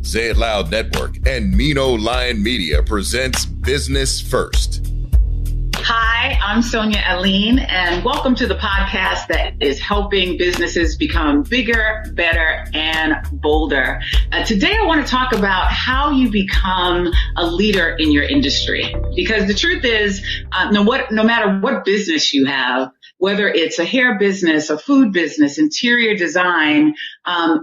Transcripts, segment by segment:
Say It Loud Network and Mino Lion Media presents Business First. Hi, I'm Sonia, and welcome to the podcast that is helping businesses become bigger, better, and bolder. Today, I want to talk about how you become a leader in your industry. Because the truth is, no matter what business you have, whether it's a hair business, a food business, interior design,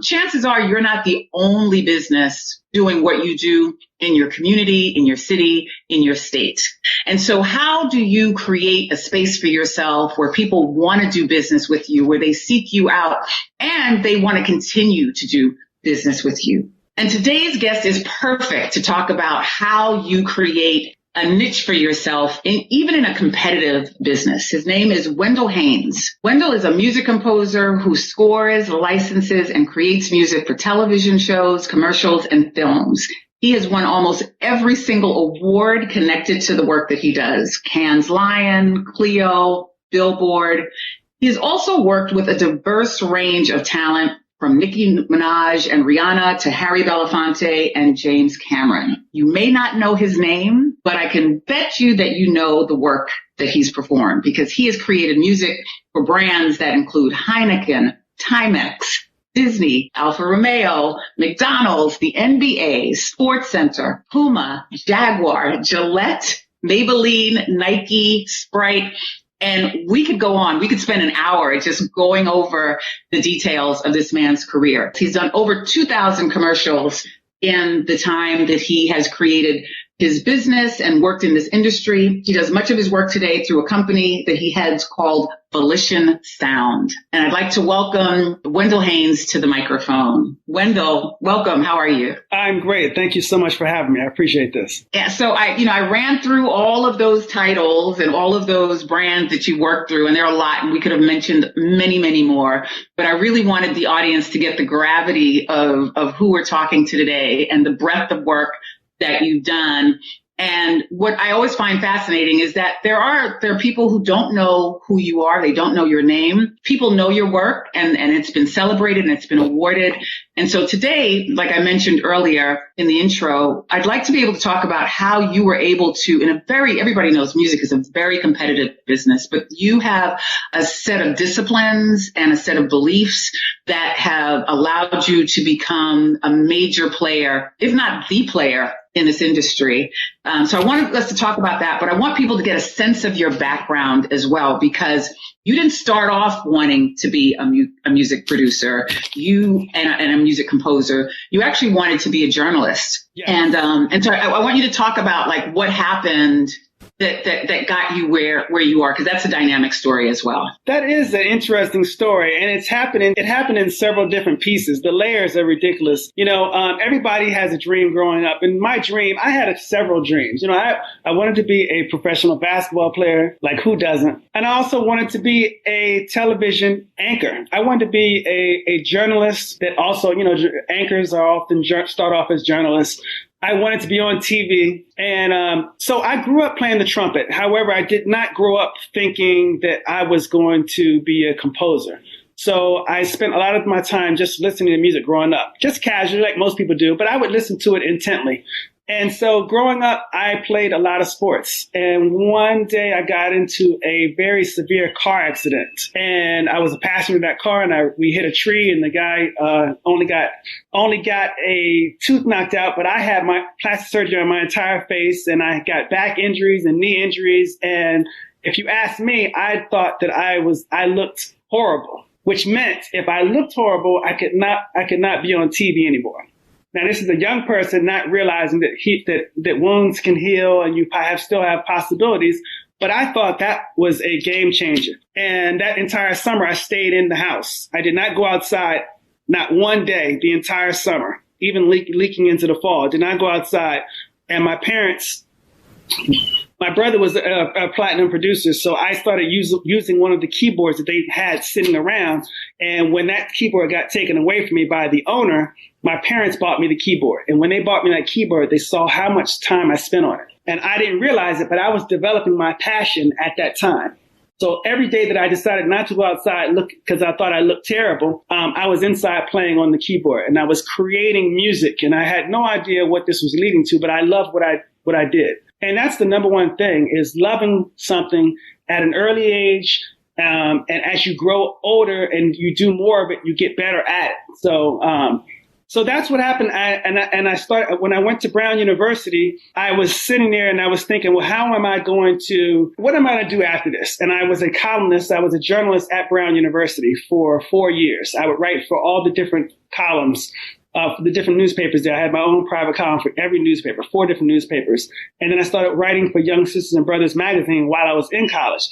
chances are you're not the only business doing what you do in your community, in your city, in your state. And so how do you create a space for yourself where people want to do business with you, where they seek you out and they want to continue to do business with you? And today's guest is perfect to talk about how you create a niche for yourself, even in a competitive business. His name is Wendell Hanes. Wendell is a music composer who scores, licenses, and creates music for television shows, commercials, and films. He has won almost every single award connected to the work that he does. Cannes Lion, Clio, Billboard. He has also worked with a diverse range of talent, from Nicki Minaj and Rihanna to Harry Belafonte and James Cameron. You may not know his name, but I can bet you that you know the work that he's performed, because he has created music for brands that include Heineken, Timex, Disney, Alfa Romeo, McDonald's, the NBA, Sports Center, Puma, Jaguar, Gillette, Maybelline, Nike, Sprite. And we could go on. We could spend an hour just going over the details of this man's career. He's done over 2,000 commercials in the time that he has created his business and worked in this industry. He does much of his work today through a company that he heads called Volition Sound. And I'd like to welcome Wendell Hanes to the microphone. Wendell, welcome. How are you? I'm great. Thank you so much for having me. I appreciate this. Yeah, so I ran through all of those titles and all of those brands that you worked through, and there are a lot, and we could have mentioned many, many more. But I really wanted the audience to get the gravity of who we're talking to today and the breadth of work that you've done. And what I always find fascinating is that there are people who don't know who you are. They don't know your name. People know your work, and it's been celebrated and it's been awarded. And so today, like I mentioned earlier in the intro, I'd like to be able to talk about how you were able to, everybody knows music is a very competitive business, but you have a set of disciplines and a set of beliefs that have allowed you to become a major player, if not the player, in this industry. So I wanted us to talk about that, but I want people to get a sense of your background as well, because you didn't start off wanting to be a music producer, and a music composer. You actually wanted to be a journalist. Yes. And so I want you to talk about like what happened that got you where you are, because that's a dynamic story as well. That is an interesting story, and it happened in several different pieces. The layers are ridiculous. Everybody has a dream growing up. And my dream, I had several dreams. I wanted to be a professional basketball player, like who doesn't? And I also wanted to be a television anchor. I wanted to be a journalist that also, anchors are often start off as journalists. I wanted to be on TV. And so I grew up playing the trumpet. However, I did not grow up thinking that I was going to be a composer. So I spent a lot of my time just listening to music growing up, just casually like most people do, but I would listen to it intently. And so growing up, I played a lot of sports. And one day I got into a very severe car accident. And I was a passenger in that car, and we hit a tree, and the guy only got a tooth knocked out. But I had my plastic surgery on my entire face, and I got back injuries and knee injuries. And if you ask me, I thought that I looked horrible, which meant if I looked horrible, I could not be on TV anymore. Now, this is a young person not realizing that wounds can heal and you still have possibilities. But I thought that was a game changer. And that entire summer, I stayed in the house. I did not go outside, not one day, the entire summer, even leaking into the fall. I did not go outside. And my brother was a platinum producer, so I started using one of the keyboards that they had sitting around. And when that keyboard got taken away from me by the owner, my parents bought me the keyboard. And when they bought me that keyboard, they saw how much time I spent on it. And I didn't realize it, but I was developing my passion at that time. So every day that I decided not to go outside because I thought I looked terrible, I was inside playing on the keyboard and I was creating music, and I had no idea what this was leading to, but I loved what I did. And that's the number one thing, is loving something at an early age. And as you grow older and you do more of it, you get better at it. So that's what happened. I started when I went to Brown University. I was sitting there and I was thinking, well, what am I going to do after this? And I was a columnist. I was a journalist at Brown University for 4 years. I would write for all the different columns for the different newspapers there. I had my own private column for every newspaper, 4 different newspapers. And then I started writing for Young Sisters and Brothers magazine while I was in college.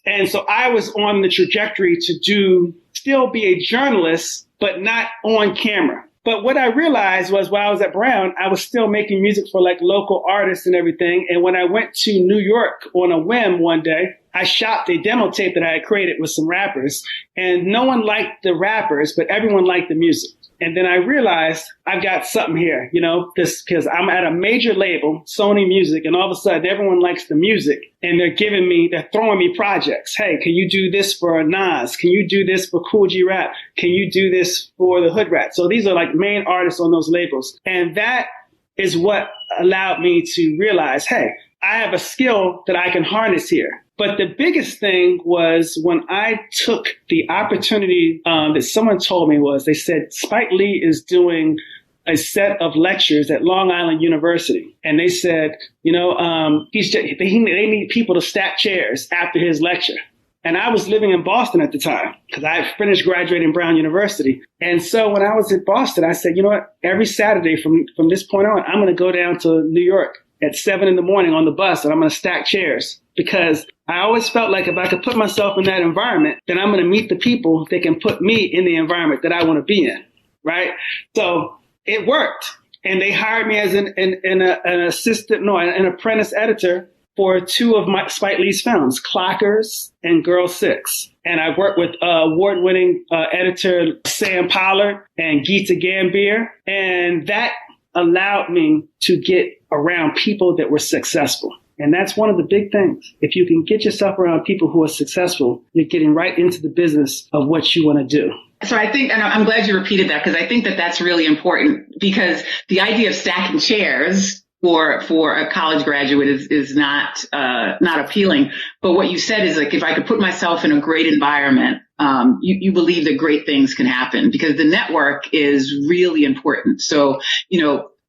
And so I was on the trajectory to still be a journalist, but not on camera. But what I realized was while I was at Brown, I was still making music for like local artists and everything. And when I went to New York on a whim one day, I shot a demo tape that I had created with some rappers, and no one liked the rappers, but everyone liked the music. And then I realized I've got something here, because I'm at a major label, Sony Music, and all of a sudden everyone likes the music and they're throwing me projects. Hey, can you do this for Nas? Can you do this for Cool G Rap? Can you do this for the Hood Rat? So these are like main artists on those labels. And that is what allowed me to realize, hey, I have a skill that I can harness here. But the biggest thing was when I took the opportunity that someone told me was, they said, Spike Lee is doing a set of lectures at Long Island University. And they said, they need people to stack chairs after his lecture. And I was living in Boston at the time because I had finished graduating Brown University. And so when I was in Boston, I said, you know what, every Saturday from this point on, I'm going to go down to New York at 7 a.m. on the bus, and I'm going to stack chairs, because I always felt like if I could put myself in that environment, then I'm going to meet the people that can put me in the environment that I want to be in, right? So it worked. And they hired me as an apprentice editor for 2 of Spike Lee's films, Clockers and Girl 6. And I worked with award-winning editor Sam Pollard and Geeta Gambier, and that allowed me to get around people that were successful. And that's one of the big things. If you can get yourself around people who are successful, you're getting right into the business of what you want to do. So I think, and I'm glad you repeated that, because I think that that's really important, because the idea of stacking chairs for a college graduate is not appealing. But what you said is, like, if I could put myself in a great environment, you believe that great things can happen, because the network is really important. So,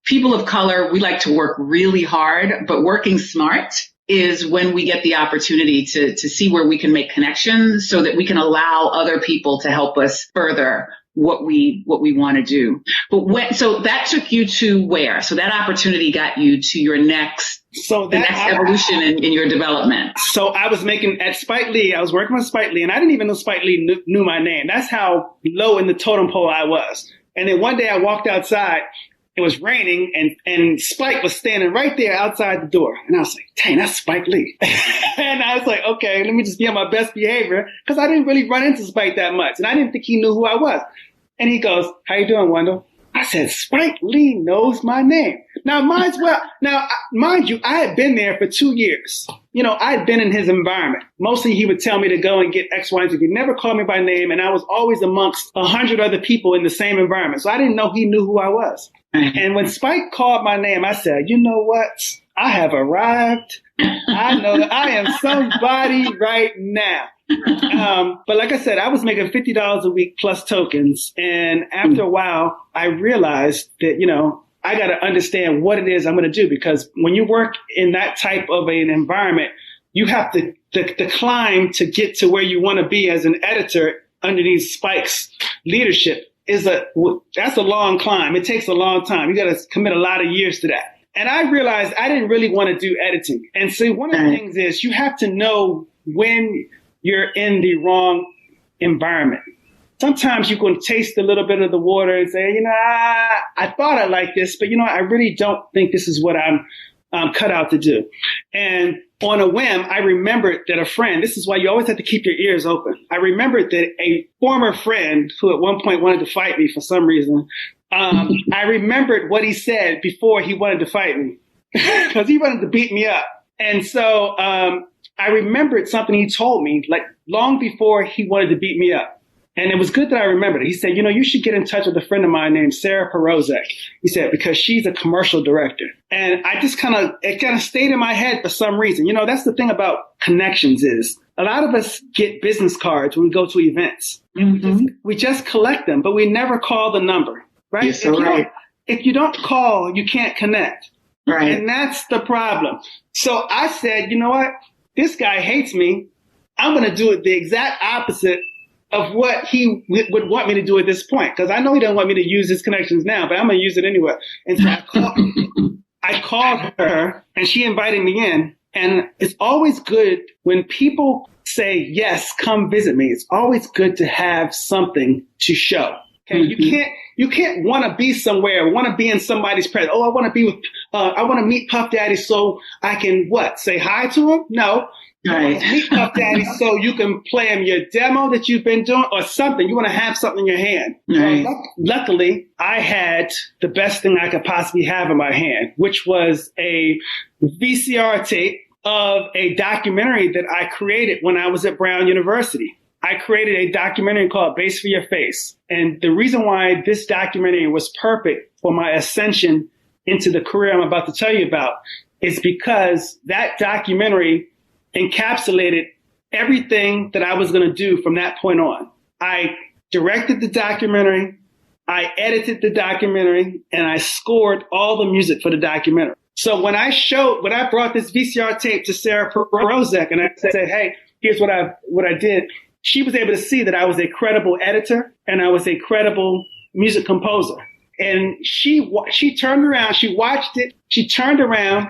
people of color, we like to work really hard, but working smart is when we get the opportunity to see where we can make connections so that we can allow other people to help us further what we want to do. But so that took you to where? So that opportunity got you to your next evolution in your development. So I was at Spike Lee. I was working with Spike Lee, and I didn't even know Spike Lee knew my name. That's how low in the totem pole I was. And then one day I walked outside. It was raining, and Spike was standing right there outside the door. And I was like, dang, that's Spike Lee. And I was like, okay, let me just be on my best behavior, because I didn't really run into Spike that much. And I didn't think he knew who I was. And he goes, how you doing, Wendell? I said, Spike Lee knows my name. Now, mind you, I had been there for 2 years. I had been in his environment. Mostly he would tell me to go and get X, Y, and Z. He never called me by name, and I was always amongst 100 other people in the same environment. So I didn't know he knew who I was. And when Spike called my name, I said, you know what? I have arrived. I know that I am somebody right now. But like I said, I was making $50 a week plus tokens. And after a while, I realized that, I got to understand what it is I'm going to do, because when you work in that type of an environment, you have to climb to get to where you want to be as an editor underneath Spike's leadership. That's a long climb. It takes a long time. You got to commit a lot of years to that. And I realized I didn't really want to do editing. And so one of the things is you have to know when you're in the wrong environment. Sometimes you can taste a little bit of the water and say, I thought I liked this, but I really don't think this is what I'm cut out to do. And on a whim, I remembered that a friend, this is why you always have to keep your ears open. I remembered that a former friend who at one point wanted to fight me for some reason, I remembered what he said before he wanted to fight me, because he wanted to beat me up. And so I remembered something he told me like long before he wanted to beat me up. And it was good that I remembered it. He said, you should get in touch with a friend of mine named Sarah Perozek. He said, because she's a commercial director. And I just it kind of stayed in my head for some reason. That's the thing about connections is a lot of us get business cards when we go to events. And we just collect them, but we never call the number, right? You're so right. If you don't call, you can't connect. Right. And that's the problem. So I said, you know what? This guy hates me. I'm going to do it the exact opposite of what he would want me to do at this point. Because I know he doesn't want me to use his connections now, but I'm going to use it anyway. And so I called her and she invited me in. And it's always good when people say, yes, come visit me. It's always good to have something to show. Okay. You can't want to be somewhere, want to be in somebody's presence. Oh, I want to meet Puff Daddy so I can say hi to him? No. Right. Meet Puff Daddy so you can play him your demo that you've been doing or something. You want to have something in your hand. Right. Luckily, I had the best thing I could possibly have in my hand, which was a VCR tape of a documentary that I created when I was at Brown University. I created a documentary called Bass for Your Face. And the reason why this documentary was perfect for my ascension into the career I'm about to tell you about is because that documentary encapsulated everything that I was going to do from that point on. I directed the documentary, I edited the documentary, and I scored all the music for the documentary. So when I brought this VCR tape to Sarah Perozek and I said, hey, here's what I did, she was able to see that I was a credible editor and I was a credible music composer. And she turned around, she watched it, she turned around,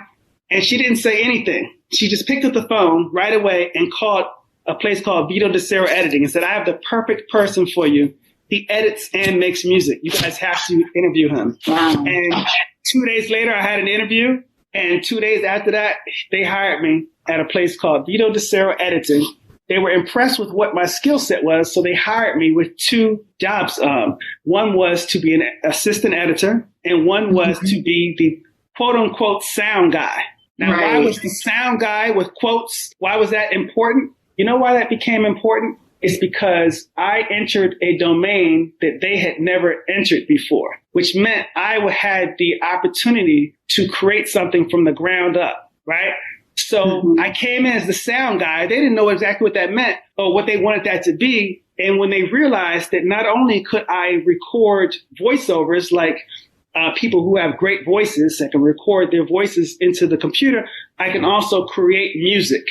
and she didn't say anything. She just picked up the phone right away and called a place called Vito DeCero Editing and said, I have the perfect person for you. He edits and makes music. You guys have to interview him. Wow. And 2 days later, I had an interview. And 2 days after that, they hired me at a place called Vito DeCero Editing. They were impressed with what my skill set was, so they hired me with 2 jobs. One was to be an assistant editor, and one was to be the quote-unquote sound guy. Now, Why was the sound guy with quotes, why was that important? You know why that became important? It's because I entered a domain that they had never entered before, which meant I had the opportunity to create something from the ground up, right? So I came in as the sound guy. They didn't know exactly what that meant or what they wanted that to be. And when they realized that not only could I record voiceovers like people who have great voices that can record their voices into the computer, I can also create music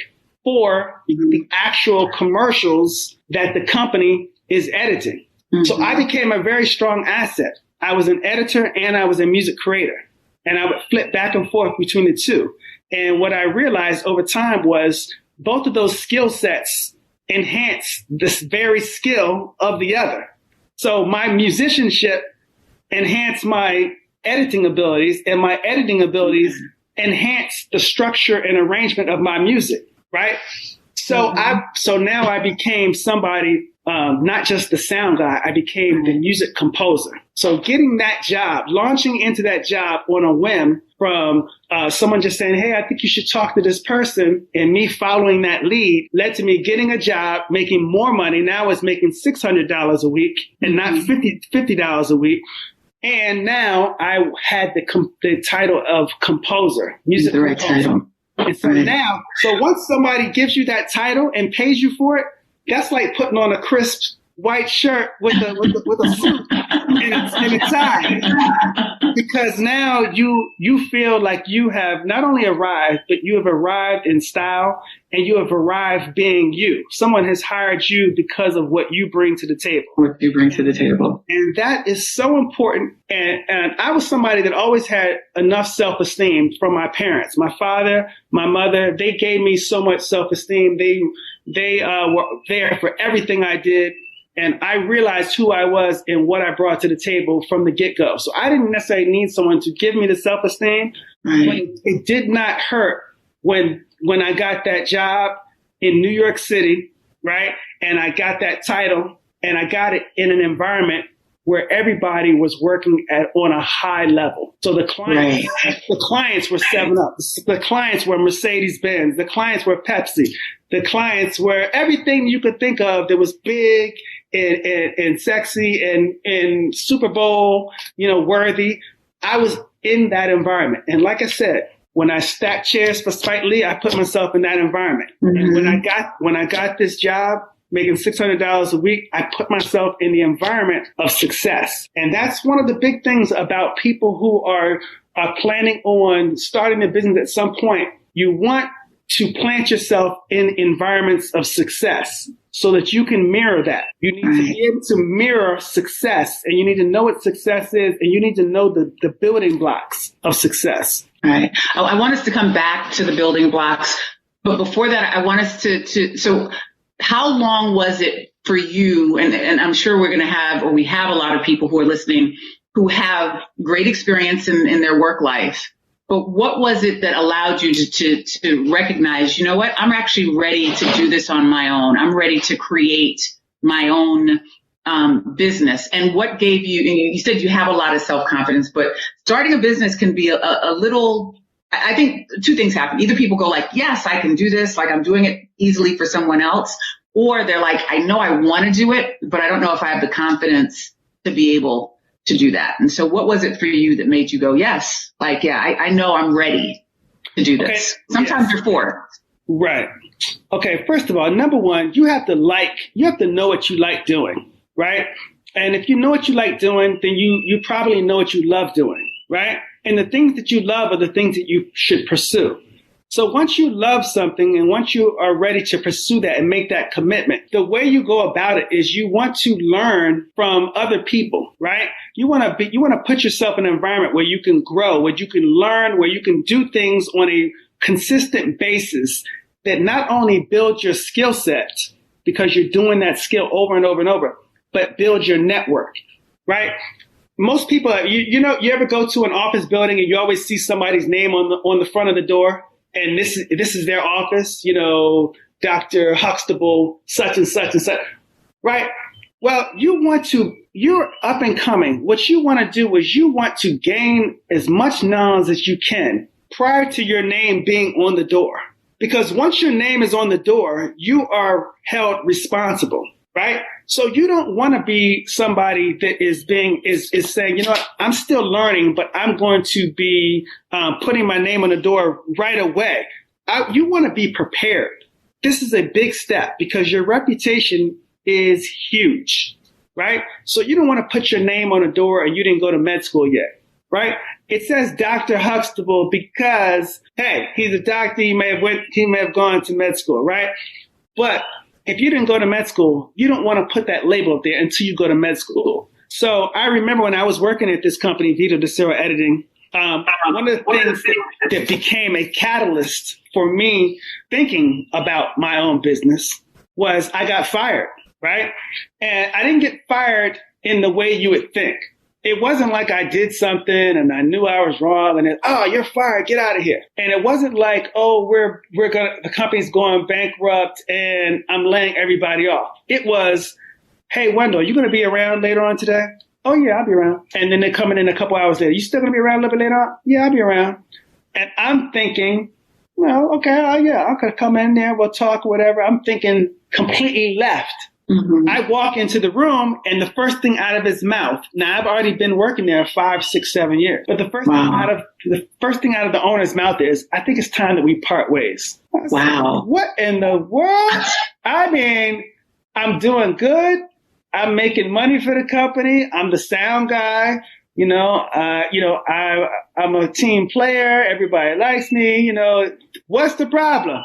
for the actual commercials that the company is editing. So I became a very strong asset. I was an editor and I was a music creator. And I would flip back and forth between the two. And what I realized over time was both of those skill sets enhance this very skill of the other. So my musicianship enhanced my editing abilities, and my editing abilities enhanced the structure and arrangement of my music, right? So now I became somebody, not just the sound guy, I became the music composer. So getting that job, launching into that job on a whim from someone just saying, hey, I think you should talk to this person, and me following that lead led to me getting a job, making more money. Now I was making $600 a week and not $50 a week. And now I had the title of composer, music composer. And so now, once somebody gives you that title and pays you for it, that's like putting on a crisp white shirt with a suit and a tie, because now you feel like you have not only arrived, but you have arrived in style and you have arrived being you. Someone has hired you because of what you bring to the table. What you bring to the table. And that is so important. And I was somebody that always had enough self-esteem from my parents. My father, my mother, they gave me so much self-esteem. They were there for everything I did. And I realized who I was and what I brought to the table from the get-go. So I didn't necessarily need someone to give me the self-esteem. Right. But it did not hurt when I got that job in New York City, right? And I got that title, and I got it in an environment where everybody was working on a high level. So the clients were 7-Up. The clients were Mercedes-Benz. The clients were Pepsi. The clients were everything you could think of that was big and sexy and Super Bowl, worthy. I was in that environment. And like I said, when I stacked chairs for Spike Lee, I put myself in that environment. Mm-hmm. And when I got this job, making $600 a week, I put myself in the environment of success. And that's one of the big things about people who are planning on starting a business at some point. You want to plant yourself in environments of success so that you can mirror that. You need to be able to mirror success, and you need to know what success is, and you need to know the building blocks of success. All right. I want us to come back to the building blocks. But before that, I want us so how long was it for you? And I'm sure we have a lot of people who are listening who have great experience in their work life. But what was it that allowed you to recognize, you know what, I'm actually ready to do this on my own. I'm ready to create my own business. And what gave you said you have a lot of self-confidence, but starting a business can be a little, I think two things happen. Either people go like, yes, I can do this, like I'm doing it easily for someone else. Or they're like, I know I want to do it, but I don't know if I have the confidence to be able to do that. And so what was it for you that made you go, yes, like, yeah, I know I'm ready to do this. Okay. Sometimes you're for. Right. Okay. First of all, number one, you have to know what you like doing, right? And if you know what you like doing, then you probably know what you love doing, right? And the things that you love are the things that you should pursue. So once you love something and once you are ready to pursue that and make that commitment, the way you go about it is you want to learn from other people, right? You want to put yourself in an environment where you can grow, where you can learn, where you can do things on a consistent basis that not only build your skill set because you're doing that skill over and over and over, but build your network, right? Most people, you ever go to an office building and you always see somebody's name on the front of the door? And this is their office, Dr. Huxtable, such and such and such, right? Well, you're up and coming. What you want to do is you want to gain as much knowledge as you can prior to your name being on the door. Because once your name is on the door, you are held responsible, right? So you don't want to be somebody that is saying, I'm still learning, but I'm going to be putting my name on the door right away. You want to be prepared. This is a big step because your reputation is huge, right? So you don't want to put your name on the door and you didn't go to med school yet, right? It says Dr. Huxtable because, hey, he's a doctor. He may have gone to med school, right? But if you didn't go to med school, you don't want to put that label up there until you go to med school. So I remember when I was working at this company, Vito DeCero Editing, one of the things that became a catalyst for me thinking about my own business was I got fired, right? And I didn't get fired in the way you would think. It wasn't like I did something and I knew I was wrong and you're fired, get out of here. And it wasn't like, the company's going bankrupt and I'm laying everybody off. It was, hey, Wendell, you going to be around later on today? Oh yeah, I'll be around. And then they're coming in a couple hours later. You still going to be around a little bit later on? Yeah, I'll be around. And I'm thinking, okay, I'm going to come in there. We'll talk or whatever. I'm thinking completely left. Mm-hmm. I walk into the room and the first thing out of his mouth. Now I've already been working there 5, 6, 7 years, but the first thing out of the owner's mouth is, I think it's time that we part ways. Wow. Said, what in the world? I mean, I'm doing good. I'm making money for the company. I'm the sound guy. I'm a team player. Everybody likes me. What's the problem?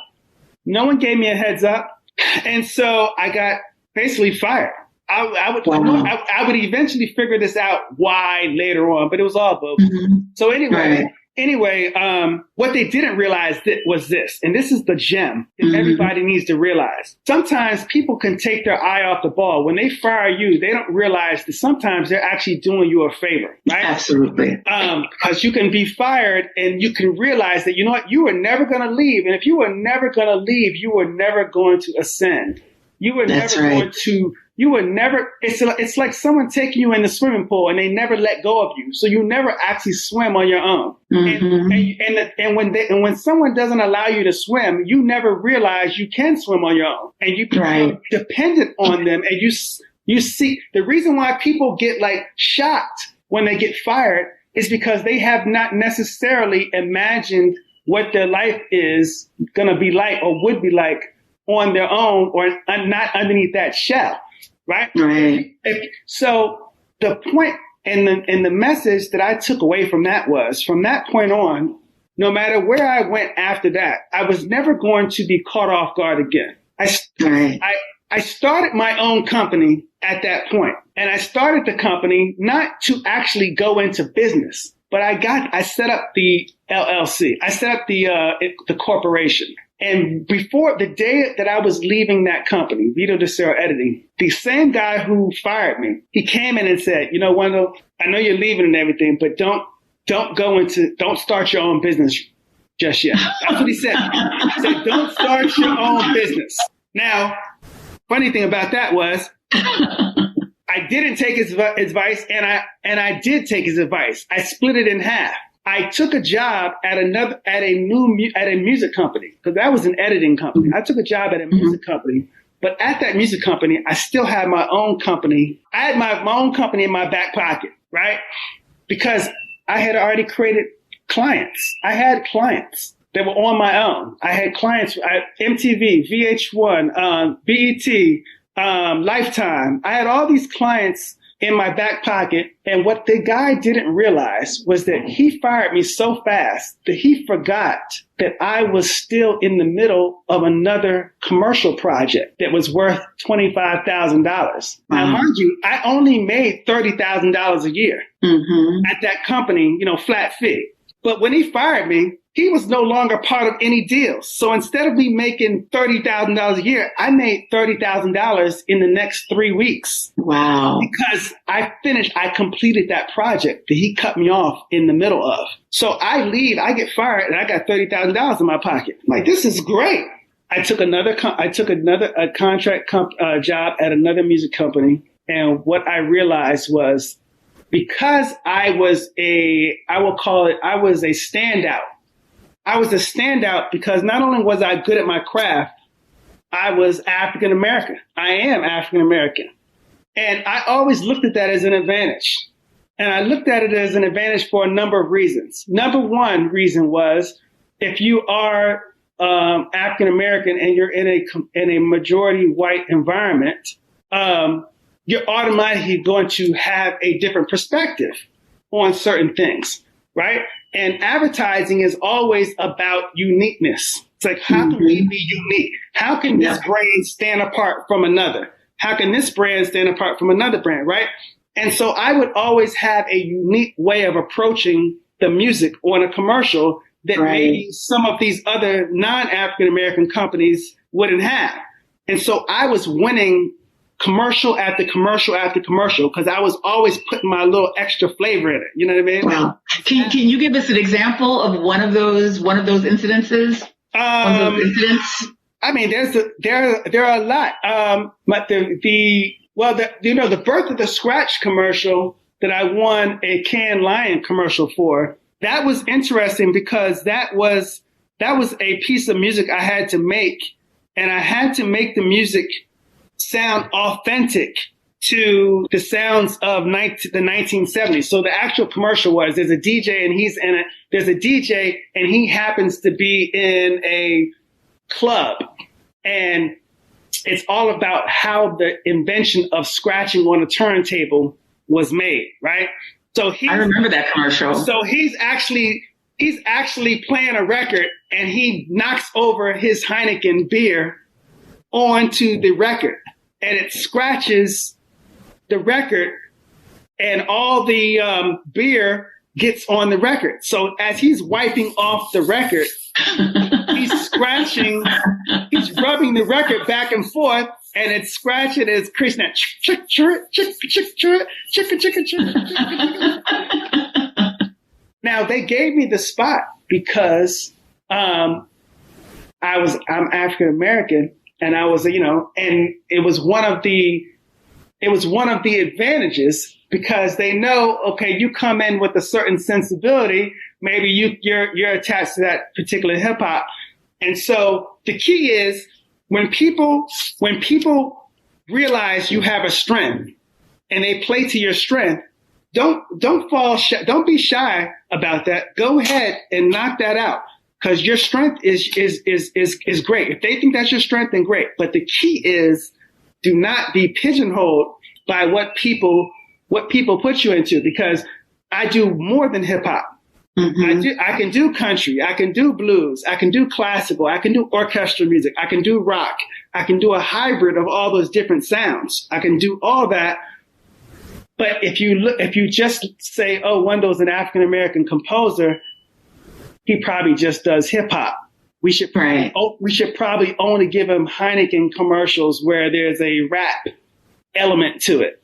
No one gave me a heads up. And so I got basically fired. I would eventually figure this out why later on, but it was all bogus. Mm-hmm. So anyway, what they didn't realize was this, and this is the gem that everybody needs to realize. Sometimes people can take their eye off the ball. When they fire you, they don't realize that sometimes they're actually doing you a favor, right? Absolutely. Because you can be fired and you can realize that, you know what, you were never going to leave. And if you were never going to leave, you were never going to ascend. You were never going to you would never, it's like someone taking you in the swimming pool and they never let go of you. So you never actually swim on your own. And when someone doesn't allow you to swim, you never realize you can swim on your own, and you become dependent on them. And you see the reason why people get like shocked when they get fired is because they have not necessarily imagined what their life is going to be like or would be like on their own, or not underneath that shell. Right. So the point and the message that I took away from that was, from that point on, no matter where I went after that, I was never going to be caught off guard again. I started my own company at that point, and I started the company not to actually go into business, but I set up the LLC. I set up the corporation. And before the day that I was leaving that company, Vito DeCero Editing, the same guy who fired me, he came in and said, you know, Wendell, I know you're leaving and everything, but don't start your own business just yet. That's what he said. He said, don't start your own business. Now, funny thing about that was I didn't take his advice, and I did take his advice. I split it in half. I took a job at a music company, because that was an editing company. I took a job at a music company, but at that music company, I still had my own company. I had my own company in my back pocket, right? Because I had already created clients. I had clients that were on my own. I had clients at MTV, VH1, BET, Lifetime. I had all these clients in my back pocket. And what the guy didn't realize was that he fired me so fast that he forgot that I was still in the middle of another commercial project that was worth $25,000. Now, mind you, I only made $30,000 a year at that company, you know, flat fee. But when he fired me, he was no longer part of any deals. So instead of me making $30,000 a year, I made $30,000 in the next 3 weeks. Wow. Because I completed that project that he cut me off in the middle of. So I leave, I get fired, and I got $30,000 in my pocket. I'm like, this is great. I took another contract job at another music company. And what I realized was, because I was a standout. I was a standout because not only was I good at my craft, I was African American. I am African American. And I always looked at that as an advantage. And I looked at it as an advantage for a number of reasons. Number one reason was, if you are African American and you're in a majority white environment, you're automatically going to have a different perspective on certain things, right? And advertising is always about uniqueness. It's like, how can we be unique? How can this brand stand apart from another? How can this brand stand apart from another brand, right? And so I would always have a unique way of approaching the music on a commercial that maybe some of these other non-African American companies wouldn't have. And so I was winning commercial after commercial after commercial, because I was always putting my little extra flavor in it. You know what I mean? Wow. Can you give us an example of one of those incidences? One of those incidents? I mean, there are a lot. But the birth of the scratch commercial that I won a Cannes Lion commercial for, that was interesting because that was a piece of music I had to make, and I had to make the music sound authentic to the sounds of the 1970s. So the actual commercial was, there's a DJ and he happens to be in a club, and it's all about how the invention of scratching on a turntable was made, right? So I remember that commercial. So he's actually playing a record, and he knocks over his Heineken beer onto the record, and it scratches the record, and all the beer gets on the record. So as he's wiping off the record, he's rubbing the record back and forth, and it's scratching, it's creating that chick, chick, chick, chick, chick, chick, chick, chick. Now, they gave me the spot because I'm African American, and I was, and it was one of the it was one of the advantages because they know, okay, you come in with a certain sensibility. Maybe you're attached to that particular hip hop. And so the key is when people realize you have a strength and they play to your strength, don't be shy about that. Go ahead and knock that out because your strength is great. If they think that's your strength, then great. But the key is do not be pigeonholed by what people put you into, because I do more than hip hop. Mm-hmm. I can do country. I can do blues. I can do classical. I can do orchestral music. I can do rock. I can do a hybrid of all those different sounds. I can do all that. But if you just say, oh, Wendell's an African-American composer, he probably just does hip hop. We should probably only give him Heineken commercials where there's a rap element to it.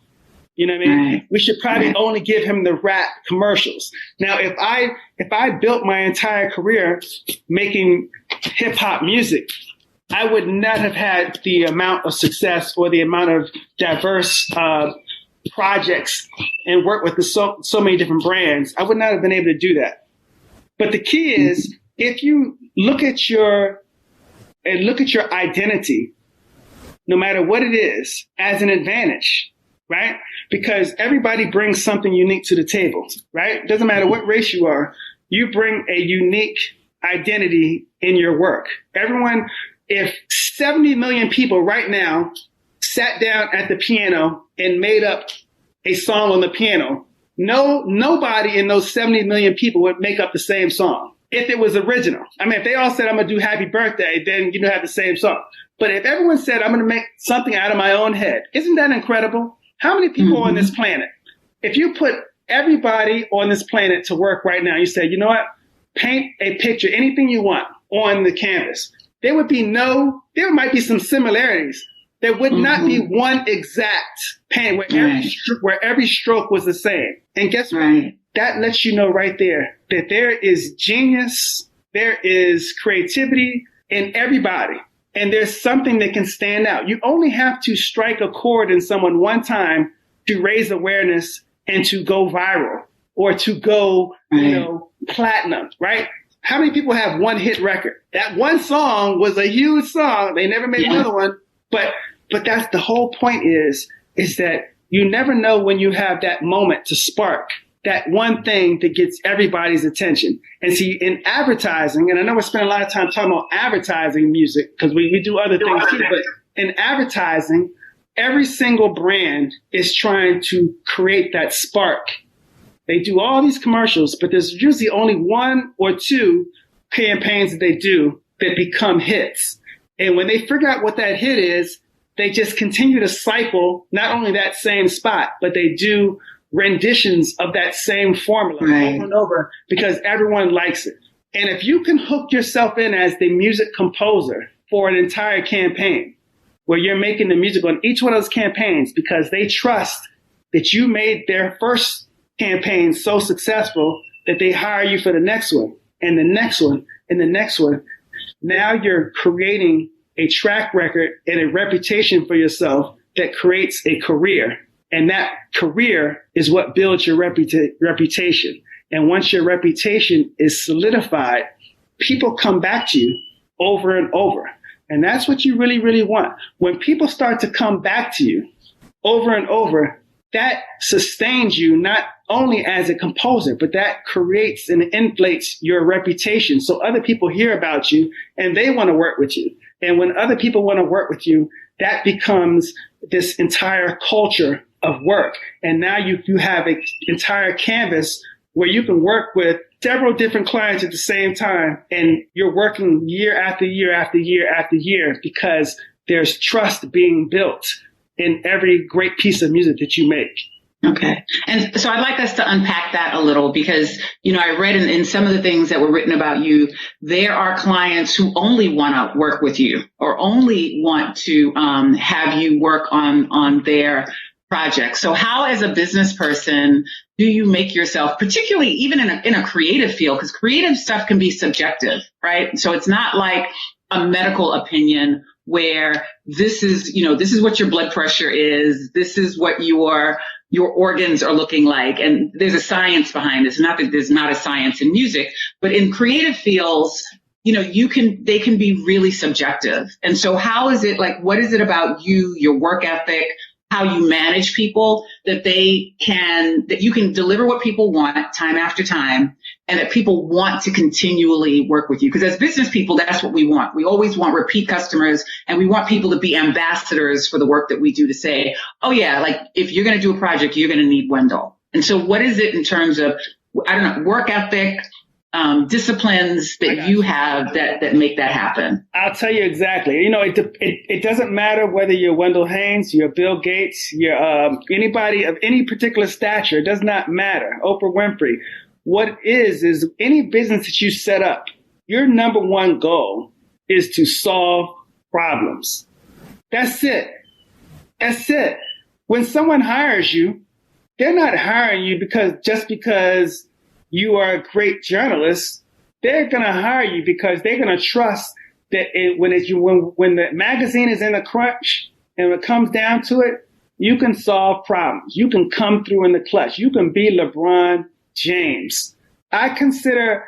You know what I mean? Right. We should probably only give him the rap commercials. Now, if I built my entire career making hip hop music, I would not have had the amount of success or the amount of diverse projects and work with so many different brands. I would not have been able to do that. But the key is, if you look at your identity, no matter what it is, as an advantage, right? Because everybody brings something unique to the table, right? Doesn't matter what race you are, you bring a unique identity in your work. If 70 million people right now sat down at the piano and made up a song on the piano, nobody in those 70 million people would make up the same song if it was original. I mean, if they all said, I'm going to do Happy Birthday, then you have the same song. But if everyone said, I'm going to make something out of my own head, isn't that incredible? How many people on this planet, if you put everybody on this planet to work right now, you say, you know what, paint a picture, anything you want on the canvas, there might be some similarities. There would not be one exact paint where every stroke was the same. And guess what? That lets you know right there that there is genius, there is creativity in everybody. And there's something that can stand out. You only have to strike a chord in someone one time to raise awareness and to go viral or to go, platinum, right? How many people have one hit record? That one song was a huge song. They never made another one. But that's the whole point is that you never know when you have that moment to spark that one thing that gets everybody's attention. And see, in advertising, and I know we're spending a lot of time talking about advertising music because we do other things too, but in advertising, every single brand is trying to create that spark. They do all these commercials, but there's usually only one or two campaigns that they do that become hits. And when they figure out what that hit is, they just continue to cycle not only that same spot, but they do renditions of that same formula over and over because everyone likes it. And if you can hook yourself in as the music composer for an entire campaign where you're making the music on each one of those campaigns because they trust that you made their first campaign so successful that they hire you for the next one and the next one and the next one. Now you're creating a track record and a reputation for yourself that creates a career. And that career is what builds your reputation. And once your reputation is solidified, people come back to you over and over. And that's what you really, really want. When people start to come back to you over and over, that sustains you not only as a composer, but that creates and inflates your reputation. So other people hear about you and they want to work with you. And when other people want to work with you, that becomes this entire culture of work. And now you have an entire canvas where you can work with several different clients at the same time. And you're working year after year after year after year because there's trust being built in every great piece of music that you make. Okay. And so I'd like us to unpack that a little because, I read in some of the things that were written about you, there are clients who only want to work with you or only want to have you work on their projects. So how, as a business person, do you make yourself, particularly even in a creative field, because creative stuff can be subjective, right? So it's not like a medical opinion where this is what your blood pressure is. This is what your organs are looking like. And there's a science behind this. Not that there's not a science in music, but in creative fields, they can be really subjective. And so how is it like, what is it about you, your work ethic, how you manage people that you can deliver what people want time after time, and that people want to continually work with you? Because as business people, that's what we want. We always want repeat customers, and we want people to be ambassadors for the work that we do, to say, oh yeah, like if you're going to do a project, you're going to need Wendell. And so what is it in terms of, I don't know, work ethic, disciplines that you have that make that happen? I'll tell you exactly. It doesn't matter whether you're Wendell Hanes, you're Bill Gates, you're anybody of any particular stature. It does not matter. Oprah Winfrey. What is any business that you set up, your number one goal is to solve problems. That's it. That's it. When someone hires you, they're not hiring you because you are a great journalist. They're going to hire you because they're going to trust that when the magazine is in a crunch and it comes down to it, you can solve problems. You can come through in the clutch. You can be LeBron James. I consider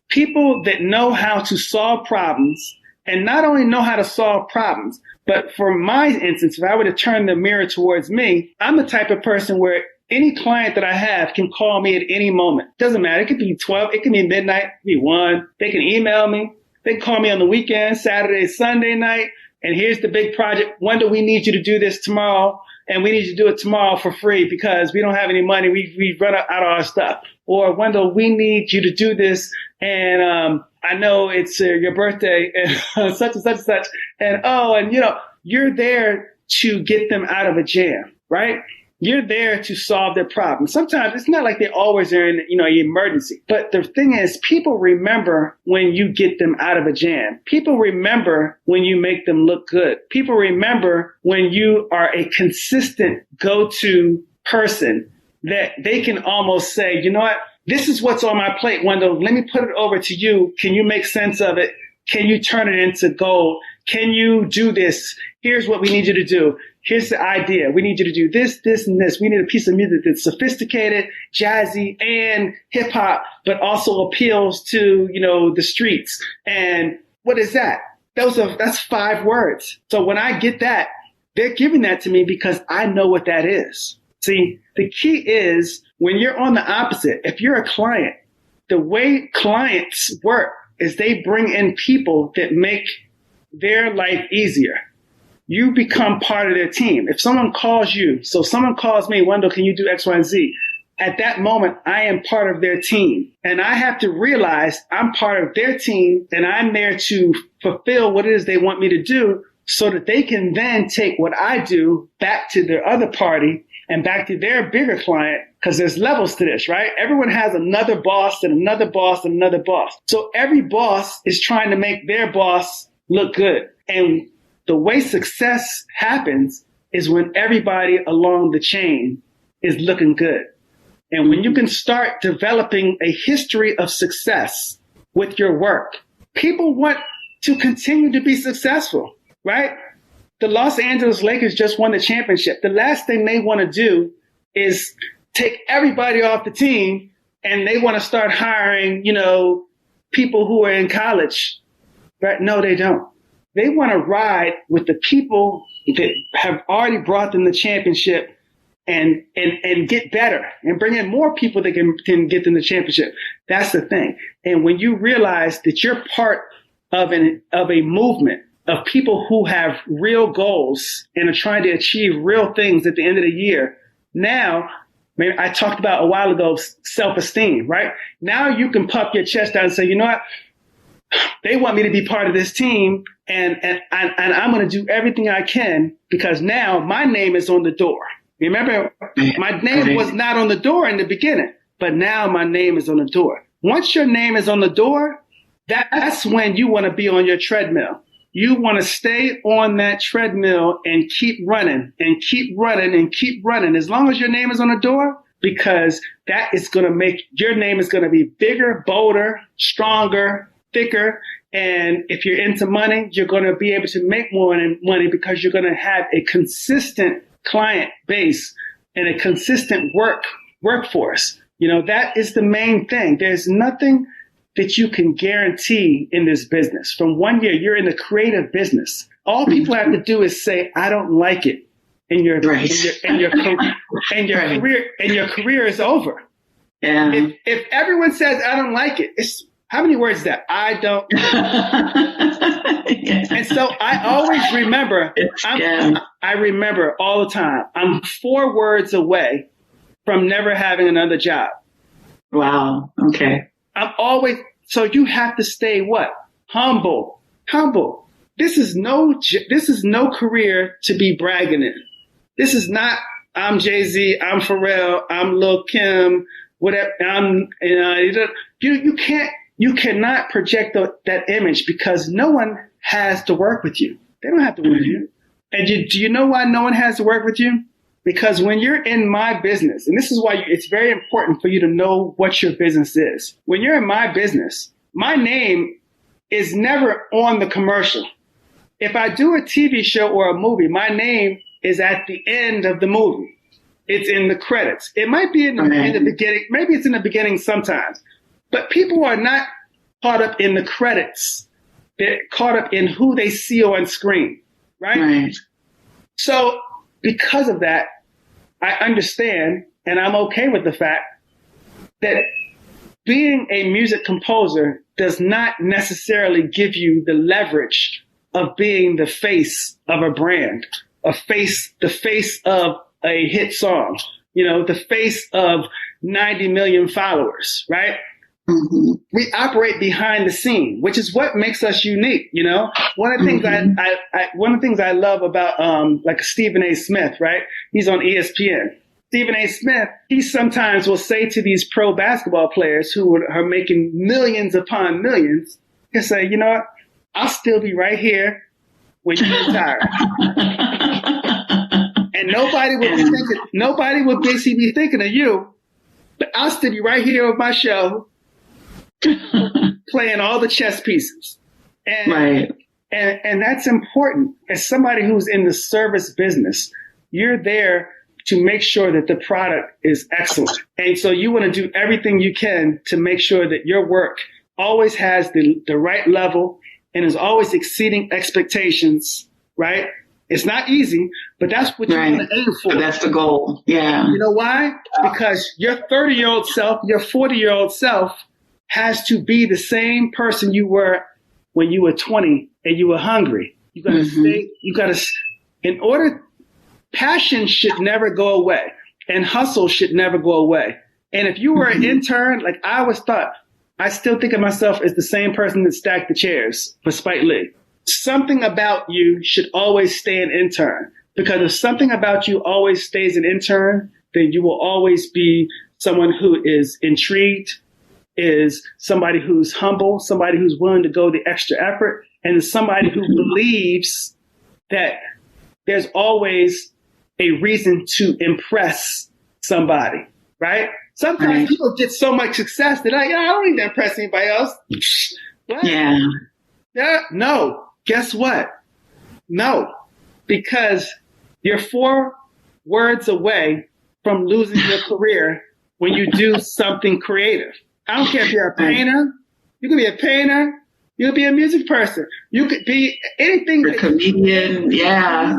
people that know how to solve problems, and not only know how to solve problems, but for my instance, if I were to turn the mirror towards me, I'm the type of person where any client that I have can call me at any moment. Doesn't matter. It could be 12. It could be midnight. It could be 1. They can email me. They can call me on the weekend, Saturday, Sunday night. And here's the big project. Wendell, we need you to do this tomorrow. And we need you to do it tomorrow for free because we don't have any money. We run out of our stuff. Or Wendell, we need you to do this. And I know it's your birthday and such and such and such. And you're there to get them out of a jam, right? You're there to solve their problem. Sometimes it's not like they always are in, an emergency. But the thing is, people remember when you get them out of a jam. People remember when you make them look good. People remember when you are a consistent go-to person that they can almost say, you know what, this is what's on my plate, Wendell. Let me put it over to you. Can you make sense of it? Can you turn it into gold? Can you do this? Here's what we need you to do. Here's the idea. We need you to do this, this, and this. We need a piece of music that's sophisticated, jazzy, and hip hop, but also appeals to, the streets. And what is that? That's 5 words. So when I get that, they're giving that to me because I know what that is. See, the key is when you're on the opposite, if you're a client, the way clients work is they bring in people that make their life easier. You become part of their team. If someone calls you, so someone calls me, Wendell, can you do X, Y, and Z? At that moment, I am part of their team. And I have to realize I'm part of their team and I'm there to fulfill what it is they want me to do so that they can then take what I do back to their other party and back to their bigger client, because there's levels to this, right? Everyone has another boss and another boss and another boss. So every boss is trying to make their boss look good. And the way success happens is when everybody along the chain is looking good. And when you can start developing a history of success with your work, people want to continue to be successful, right? The Los Angeles Lakers just won the championship. The last thing they want to do is take everybody off the team and they want to start hiring, people who are in college, right? No, they don't. They want to ride with the people that have already brought them the championship and get better and bring in more people that can get them the championship. That's the thing. And when you realize that you're part of a movement of people who have real goals and are trying to achieve real things at the end of the year, now, I talked about a while ago, self-esteem, right? Now you can puff your chest out and say, you know what? They want me to be part of this team, and I'm going to do everything I can because now my name is on the door. Remember, my name was not on the door in the beginning, but now my name is on the door. Once your name is on the door, that's when you want to be on your treadmill. You want to stay on that treadmill and keep running and keep running and keep running as long as your name is on the door, because that is going to make your name is going to be bigger, bolder, stronger, thicker, And if you're into money, you're going to be able to make more money because you're going to have a consistent client base and a consistent workforce. You know, that is the main thing. There's nothing that you can guarantee in this business. From 1 year, you're in the creative business. All people have to do is say, I don't like it. And your career is over. Yeah. If everyone says I don't like it, it's how many words is that? I don't. Yeah. And so I always remember. I remember all the time. I'm 4 words away from never having another job. Wow. Okay. So you have to stay what? Humble. This is no career to be bragging in. This is not, I'm Jay-Z, I'm Pharrell, I'm Lil Kim, whatever. You cannot project that image because no one has to work with you. They don't have to work with you. And do you know why no one has to work with you? Because when you're in my business, and this is why it's very important for you to know what your business is. When you're in my business, my name is never on the commercial. If I do a TV show or a movie, my name is at the end of the movie. It's in the credits. It might be in the beginning. Maybe it's in the beginning sometimes. But people are not caught up in the credits. They're caught up in who they see on screen, right? So because of that, I understand and I'm okay with the fact that being a music composer does not necessarily give you the leverage of being the face of a brand, the face of a hit song, the face of 90 million followers, right? Mm-hmm. We operate behind the scene, which is what makes us unique. One of the things one of the things I love about like Stephen A. Smith, right? He's on ESPN. Stephen A. Smith, he sometimes will say to these pro basketball players who are making millions upon millions, he'll say, you know what? I'll still be right here when you retire. And nobody would basically be thinking of you, but I'll still be right here with my show, playing all the chess pieces. And that's important. As somebody who's in the service business, you're there to make sure that the product is excellent. And so you want to do everything you can to make sure that your work always has the right level and is always exceeding expectations, right? It's not easy, but that's what you want to aim for. That's the goal. Yeah. You know why? Because your 30-year-old self, your 40-year-old self has to be the same person you were when you were 20 and you were hungry. You got to passion should never go away and hustle should never go away. And if you were an intern, like I always thought, I still think of myself as the same person that stacked the chairs for Spike Lee. Something about you should always stay an intern, because if something about you always stays an intern, then you will always be someone who is intrigued, is somebody who's humble, somebody who's willing to go the extra effort, and is somebody who believes that there's always a reason to impress somebody, right? Sometimes people get so much success that I don't need to impress anybody else. What? Yeah. No. Guess what? No. Because you're 4 words away from losing your career when you do something creative. I don't care if you're a painter. You can be a painter. You could be a music person. You could be anything. A comedian, yeah.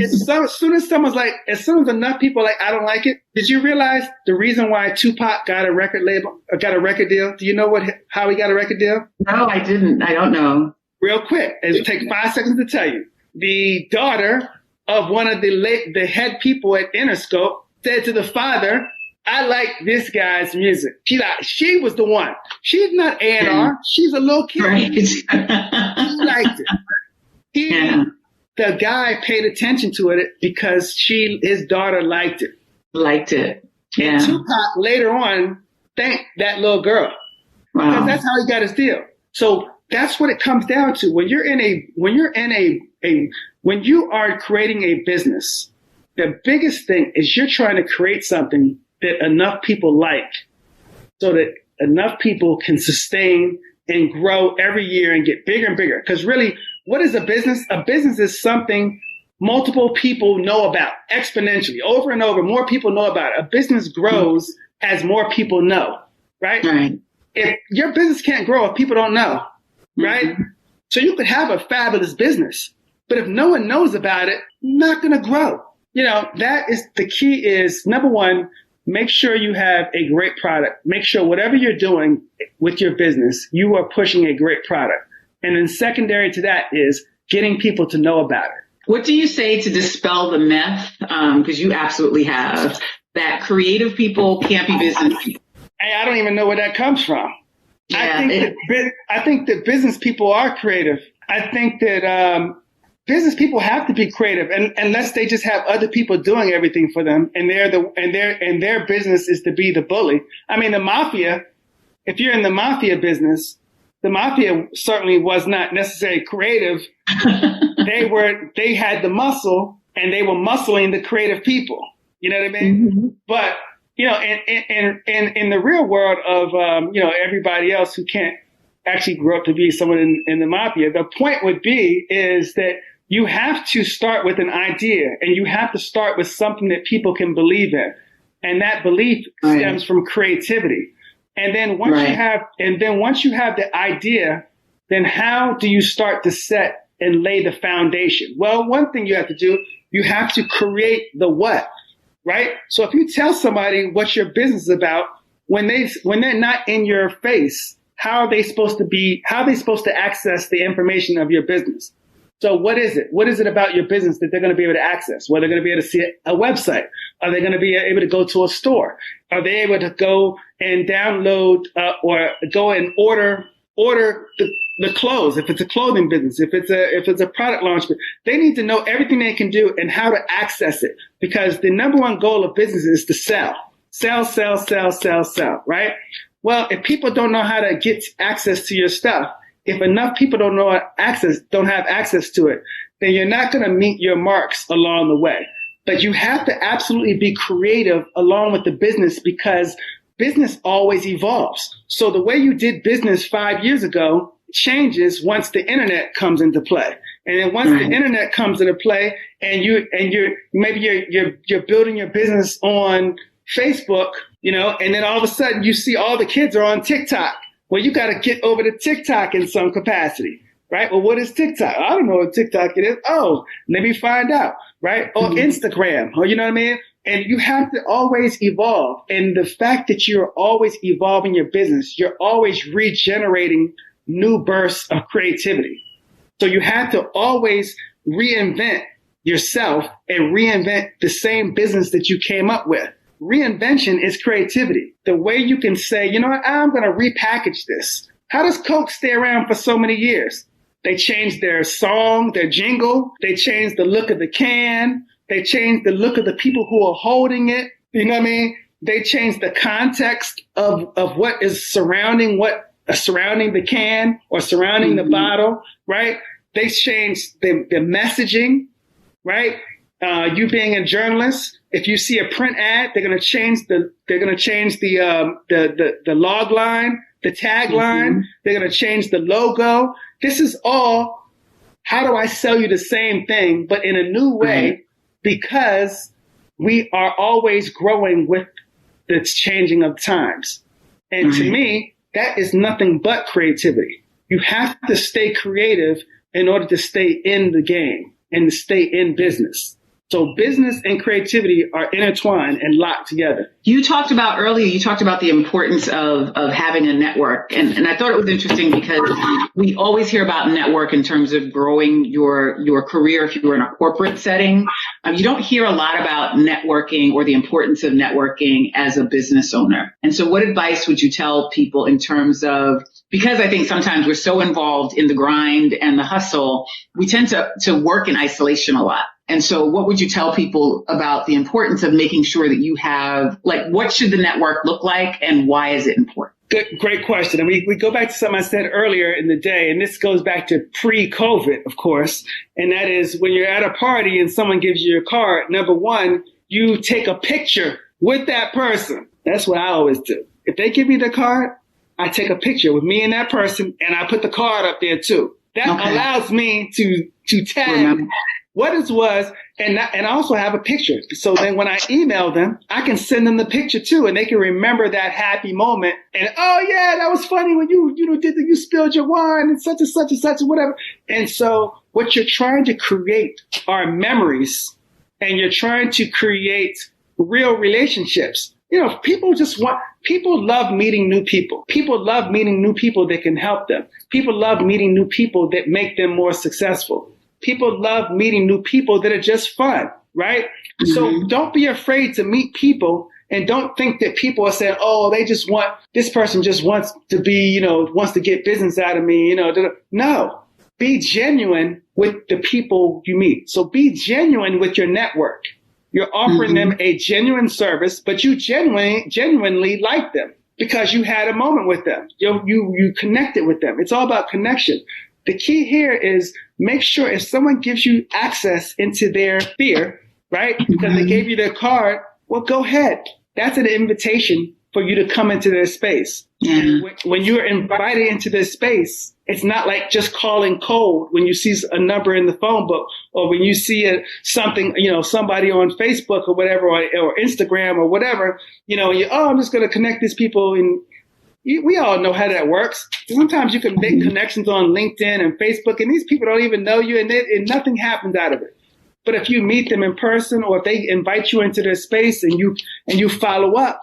As soon as enough people are like, I don't like it. Did you realize the reason why Tupac got a record deal? Do you know how he got a record deal? No, I didn't. I don't know. Real quick. It'll take 5 seconds to tell you. The daughter of one of the head people at Interscope said to the father, I like this guy's music. She was the one. She's not A&R. She's a little kid. Right. She liked it. The guy paid attention to it because his daughter liked it. Yeah. And Tupac later on thanked that little girl. Wow. Because that's how he got his deal. So that's what it comes down to. When you are creating a business, the biggest thing is you're trying to create something that enough people like, so that enough people can sustain and grow every year and get bigger and bigger. Because really, what is a business? A business is something multiple people know about exponentially over and over. More people know about it. A business grows as more people know, right? Right. If your business can't grow if people don't know, right? Mm-hmm. So you could have a fabulous business, but if no one knows about it, not going to grow. That is the key is, number one, make sure you have a great product. Make sure whatever you're doing with your business, you are pushing a great product. And then secondary to that is getting people to know about it. What do you say to dispel the myth, because you absolutely have, that creative people can't be business people? Hey, I don't even know where that comes from. Yeah, I think that business people are creative. I think that business people have to be creative, and unless they just have other people doing everything for them, and their business is to be the bully. I mean, the mafia. If you're in the mafia business, the mafia certainly was not necessarily creative. They had the muscle, and they were muscling the creative people. You know what I mean? Mm-hmm. But in the real world of everybody else who can't actually grow up to be someone in the mafia, the point would be is that you have to start with an idea, and you have to start with something that people can believe in, and that belief stems from creativity. And then once you have the idea, then how do you start to set and lay the foundation? Well, one thing you have to do, you have to create the what, right? So if you tell somebody what your business is about, when they're not in your face, how are they supposed to access the information of your business? So what is it? What is it about your business that they're going to be able to access? Well, they're going to be able to see a website. Are they going to be able to go to a store? Are they able to go and download or go and order the clothes? If it's a clothing business, if it's a product launch, they need to know everything they can do and how to access it, because the number one goal of business is to sell, right? Well, if people don't know how to get access to your stuff, if enough people don't have access to it, then you're not going to meet your marks along the way. But you have to absolutely be creative along with the business, because business always evolves. So the way you did business 5 years ago changes once the internet comes into play. And then once the internet comes into play, and you're building your business on Facebook, and then all of a sudden you see all the kids are on TikTok. Well, you got to get over to TikTok in some capacity, right? Well, what is TikTok? I don't know what TikTok it is. Oh, let me find out, right? Or Instagram, or you know what I mean? And you have to always evolve. And the fact that you're always evolving your business, you're always regenerating new bursts of creativity. So you have to always reinvent yourself and reinvent the same business that you came up with. Reinvention is creativity. The way you can say, you know what, I'm going to repackage this. How does Coke stay around for so many years? They changed their song, their jingle. They changed the look of the can. They changed the look of the people who are holding it. You know what I mean? They changed the context of what is surrounding the can or surrounding the bottle, right? They changed the messaging, right? You being a journalist, if you see a print ad, they're going to change the log line, the tagline. They're going to change the logo. This is all, how do I sell you the same thing, but in a new way, because we are always growing with the changing of times. And to me, that is nothing but creativity. You have to stay creative in order to stay in the game and to stay in business. So business and creativity are intertwined and locked together. You talked about the importance of having a network. And I thought it was interesting because we always hear about network in terms of growing your career if you were in a corporate setting. You don't hear a lot about networking or the importance of networking as a business owner. And so what advice would you tell people in terms of, because I think sometimes we're so involved in the grind and the hustle, we tend to work in isolation a lot. And so what would you tell people about the importance of making sure that you have, like, what should the network look like and why is it important? Good, great question. And we go back to something I said earlier in the day, and this goes back to pre-COVID, of course. And that is when you're at a party and someone gives you your card, number one, you take a picture with that person. That's what I always do. If they give me the card, I take a picture with me and that person, and I put the card up there too. That allows me to tag what it was, and I also have a picture. So then when I email them, I can send them the picture too, and they can remember that happy moment. And oh yeah, that was funny when you you spilled your wine and such and such and such and whatever. And so what you're trying to create are memories, and you're trying to create real relationships. People love meeting new people. People love meeting new people that can help them. People love meeting new people that make them more successful. People love meeting new people that are just fun, right? Mm-hmm. So don't be afraid to meet people, and don't think that people are saying, oh, this person just wants to be, wants to get business out of me, No, be genuine with the people you meet. So be genuine with your network. You're offering them a genuine service, but you genuinely like them because you had a moment with them. You connected with them. It's all about connection. The key here is make sure if someone gives you access into their sphere, right, because they gave you their card, well, go ahead. That's an invitation for you to come into their space. And when you're invited into their space, it's not like just calling cold when you see a number in the phone book, or when you see something, somebody on Facebook or whatever, or Instagram or whatever, I'm just going to connect these people. And we all know how that works. Sometimes you can make connections on LinkedIn and Facebook, and these people don't even know you, and nothing happens out of it. But if you meet them in person, or if they invite you into their space and you follow up,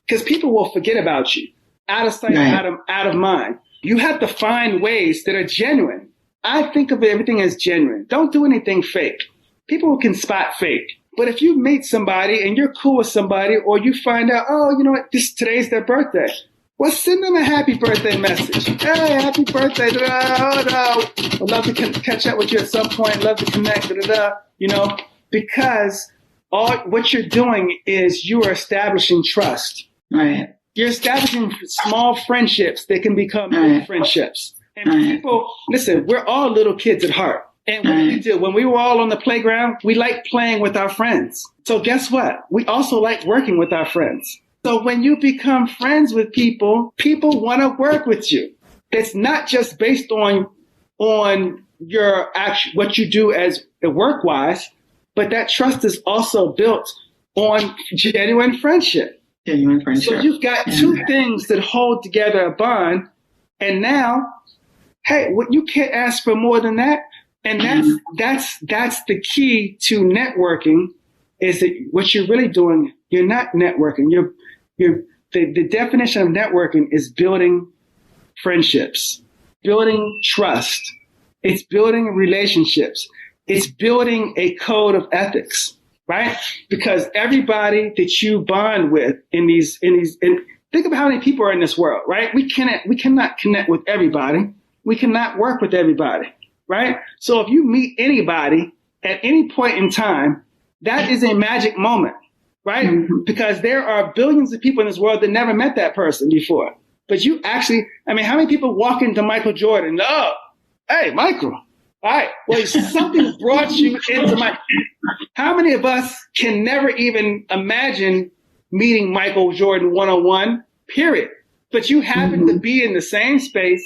because people will forget about you, out of sight, out of mind. You have to find ways that are genuine. I think of everything as genuine. Don't do anything fake. People can spot fake. But if you meet somebody and you're cool with somebody, or you find out, oh, you know what, today's their birthday. Well, send them a happy birthday message. Hey, happy birthday. I'd love to catch up with you at some point. Love to connect. Because what you're doing is you are establishing trust. Right. You're establishing small friendships that can become big friendships. And people, listen, we're all little kids at heart. And what we do, when we were all on the playground, we like playing with our friends. So guess what? We also like working with our friends. So when you become friends with people, people want to work with you. It's not just based on your what you do as work-wise, but that trust is also built on genuine friendship. So you've got two things that hold together a bond, and now, hey, you can't ask for more than that. And that's the key to networking, is that what you're really doing, you're not networking. The definition of networking is building friendships, building trust. It's building relationships. It's building a code of ethics. Right? Because everybody that you bond with in think of how many people are in this world, right? We cannot connect with everybody. We cannot work with everybody, right? So if you meet anybody at any point in time, that is a magic moment, right? Mm-hmm. Because there are billions of people in this world that never met that person before. But you actually, how many people walk into Michael Jordan? Oh, hey, Michael. All right. Well, something brought you into How many of us can never even imagine meeting Michael Jordan one-on-one, period? But you happen to be in the same space,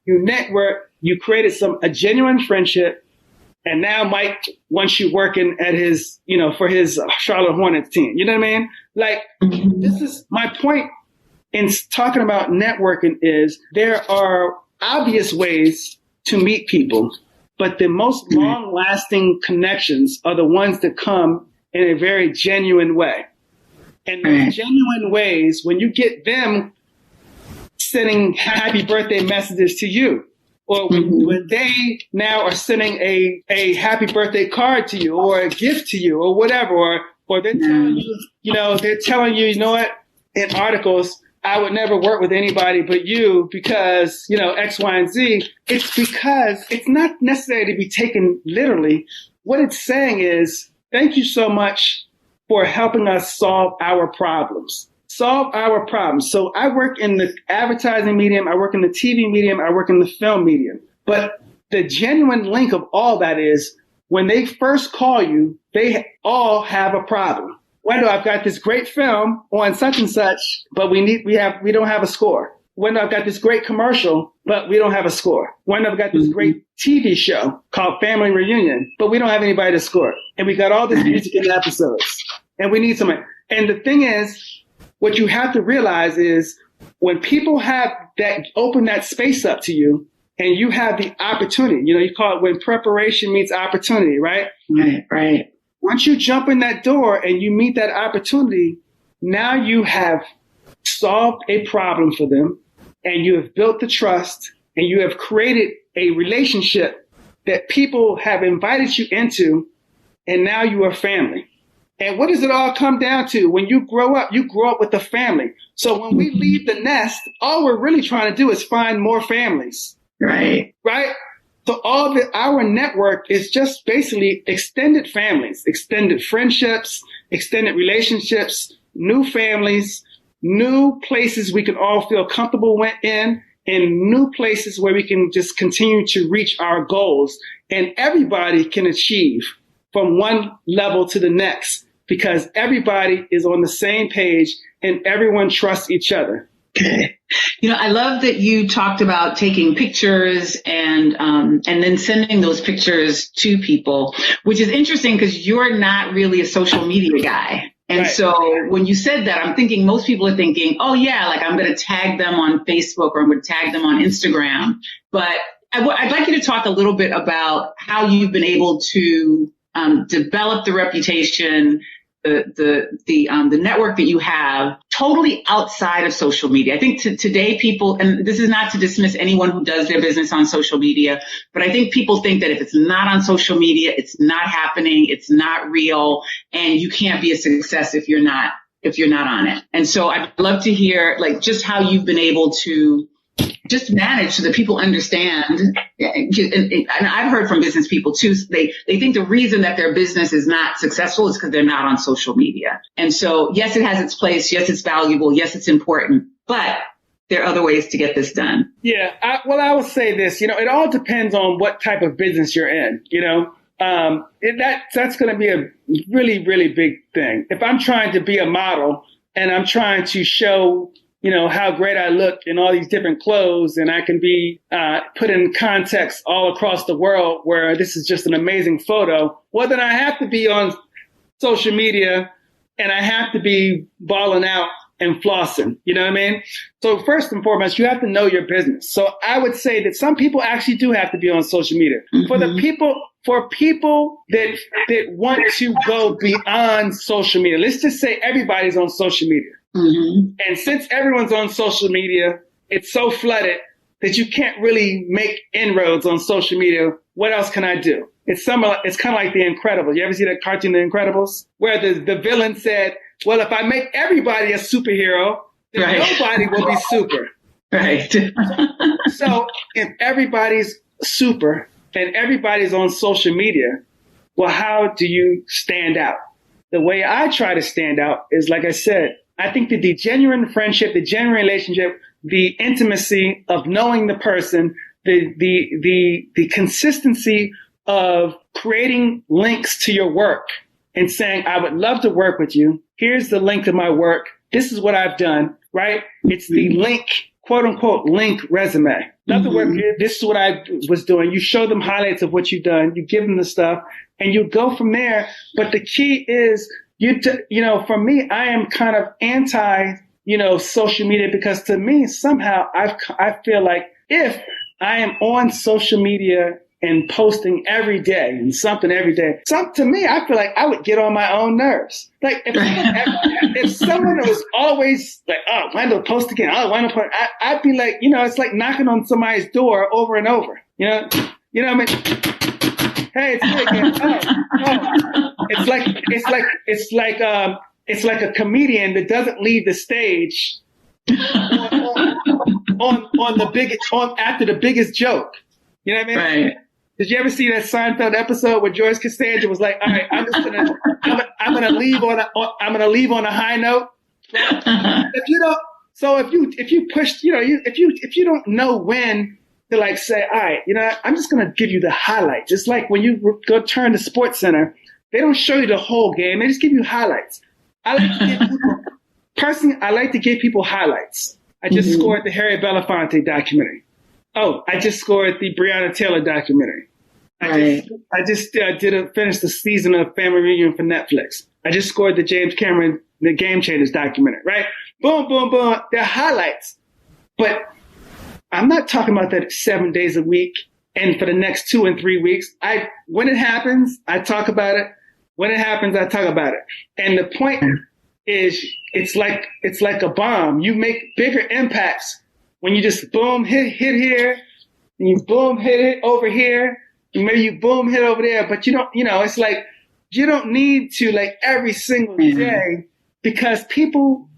you network, you created a genuine friendship, and now Mike wants you working at his, for his Charlotte Hornets team. You know what I mean? Like, this is my point in talking about networking is there are obvious ways to meet people. But the most long-lasting connections are the ones that come in a very genuine way. And those genuine ways, when you get them sending happy birthday messages to you, or when they now are sending a happy birthday card to you, or a gift to you, or whatever, or they're telling you, you know what, in articles, I would never work with anybody but you because, X, Y, and Z. It's because it's not necessary to be taken literally. What it's saying is, thank you so much for helping us solve our problems. Solve our problems. So I work in the advertising medium. I work in the TV medium. I work in the film medium. But the genuine link of all that is when they first call you, they all have a problem. Wendell, I've got this great film on such and such, but we don't have a score. Wendell, I've got this great commercial, but we don't have a score. Wendell, I've got this great TV show called Family Reunion, but we don't have anybody to score. And we got all this music in the episodes, and we need somebody. And the thing is, what you have to realize is when people have that, open that space up to you, and you have the opportunity, you call it when preparation meets opportunity, right? Right. Once you jump in that door and you meet that opportunity, now you have solved a problem for them, and you have built the trust, and you have created a relationship that people have invited you into, and now you are family. And what does it all come down to? When you grow up with a family. So when we leave the nest, all we're really trying to do is find more families. Right. So our network is just basically extended families, extended friendships, extended relationships, new families, new places we can all feel comfortable in, and new places where we can just continue to reach our goals. And everybody can achieve from one level to the next because everybody is on the same page and everyone trusts each other. Okay. I love that you talked about taking pictures and then sending those pictures to people, which is interesting because you're not really a social media guy. And right. So when you said that, I'm thinking most people are thinking, oh yeah, like I'm going to tag them on Facebook or I'm going to tag them on Instagram. But I'd like you to talk a little bit about how you've been able to develop the reputation, the network that you have totally outside of social media. I think today people, and this is not to dismiss anyone who does their business on social media, but I think people think that if it's not on social media, it's not happening, it's not real, and you can't be a success if you're not on it. And so I'd love to hear like just how you've been able to just manage so that people understand. And I've heard from business people too. They think the reason that their business is not successful is because they're not on social media. And so, yes, it has its place. Yes, it's valuable. Yes, it's important. But there are other ways to get this done. Yeah. I would say this, it all depends on what type of business you're in, that's going to be a really, really big thing. If I'm trying to be a model and I'm trying to show how great I look in all these different clothes, and I can be put in context all across the world where this is just an amazing photo. Well, then I have to be on social media and I have to be balling out and flossing. You know what I mean? So first and foremost, you have to know your business. So I would say that some people actually do have to be on social media. Mm-hmm. For people that want to go beyond social media, let's just say everybody's on social media. Mm-hmm. And since everyone's on social media, it's so flooded that you can't really make inroads on social media. What else can I do? It's kind of like The Incredibles. You ever see that cartoon, The Incredibles, where the villain said, well, if I make everybody a superhero, then right. Nobody will be super. Right. So if everybody's super and everybody's on social media, well, how do you stand out? The way I try to stand out is, like I said, I think that the genuine friendship, the genuine relationship, the intimacy of knowing the person, the consistency of creating links to your work and saying, I would love to work with you. Here's the link to my work. This is what I've done, right? It's the link, quote unquote, link resume. Love to work here. This is what I was doing. You show them highlights of what you've done. You give them the stuff and you go from there. But the key is, for me, I am kind of anti, social media because to me, somehow I feel like if I am on social media and posting every day and something every day, to me, I feel like I would get on my own nerves. Like if someone was always like, oh, Wendell, post again. Oh, Wendell, post. I'd be like, it's like knocking on somebody's door over and over. You know what I mean? Hey, it's me again. Oh. It's like a comedian that doesn't leave the stage after the biggest joke. You know what I mean? Right. Did you ever see that Seinfeld episode where George Costanza was like, "All right, I'm gonna leave on a high note." If you push, if you don't know when to like say, all right, I'm just going to give you the highlights. Just like when you go turn to Sports Center, they don't show you the whole game. They just give you highlights. I like to give people highlights. I just scored the Harry Belafonte documentary. Oh, I just scored the Breonna Taylor documentary. I just finished the season of Family Reunion for Netflix. I just scored the James Cameron, the Game Changers documentary, right? Boom, boom, boom. They're highlights. But I'm not talking about that 7 days a week and for the next 2 and 3 weeks. When it happens, I talk about it. When it happens, I talk about it. And the point is, it's like a bomb. You make bigger impacts when you just boom, hit here, and you boom, hit it over here, and maybe you boom, hit over there. But you don't, it's like, you don't need to like every single day, because people,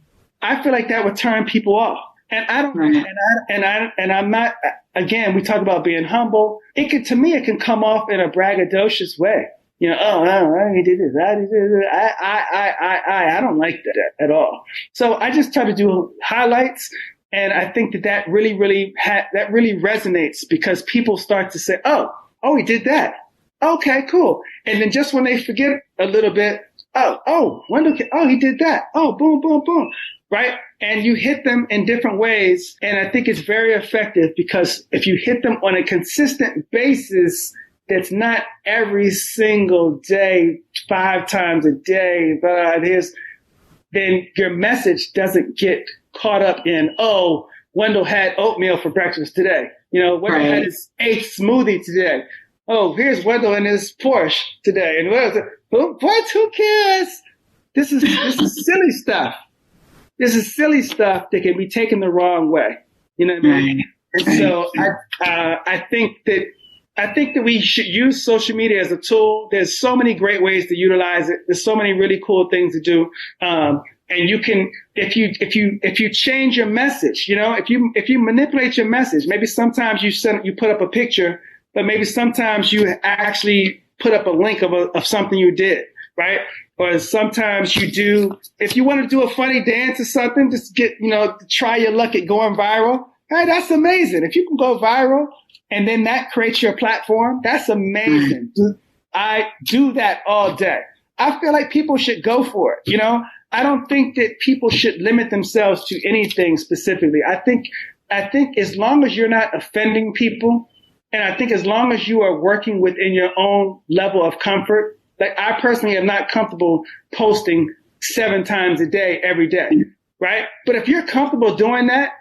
I feel like that would turn people off. And I don't, and I'm not, again, we talk about being humble. To me, it can come off in a braggadocious way. He did this, I did this. I don't like that at all. So I just try to do highlights. And I think that really resonates, because people start to say, oh, he did that. Okay, cool. And then just when they forget a little bit, Wendell, he did that. Oh, boom, boom, boom. Right? And you hit them in different ways. And I think it's very effective, because if you hit them on a consistent basis, that's not every single day, 5 times a day, then your message doesn't get caught up in, Wendell had oatmeal for breakfast today. Wendell had his 8th smoothie today. Oh, here's Wendell in his Porsche today. And what? Who cares? This is silly stuff. This is silly stuff that can be taken the wrong way. You know what I mean? And so I think that we should use social media as a tool. There's so many great ways to utilize it. There's so many really cool things to do. And you can, if you change your message, if you manipulate your message, maybe sometimes you put up a picture, but maybe sometimes you actually put up a link of something you did, right? Or sometimes you do, if you want to do a funny dance or something, just try your luck at going viral. Hey, that's amazing. If you can go viral and then that creates your platform, that's amazing. I do that all day. I feel like people should go for it. I don't think that people should limit themselves to anything specifically. I think as long as you're not offending people, and I think as long as you are working within your own level of comfort, like I personally am not comfortable posting 7 times a day, every day, right? But if you're comfortable doing that,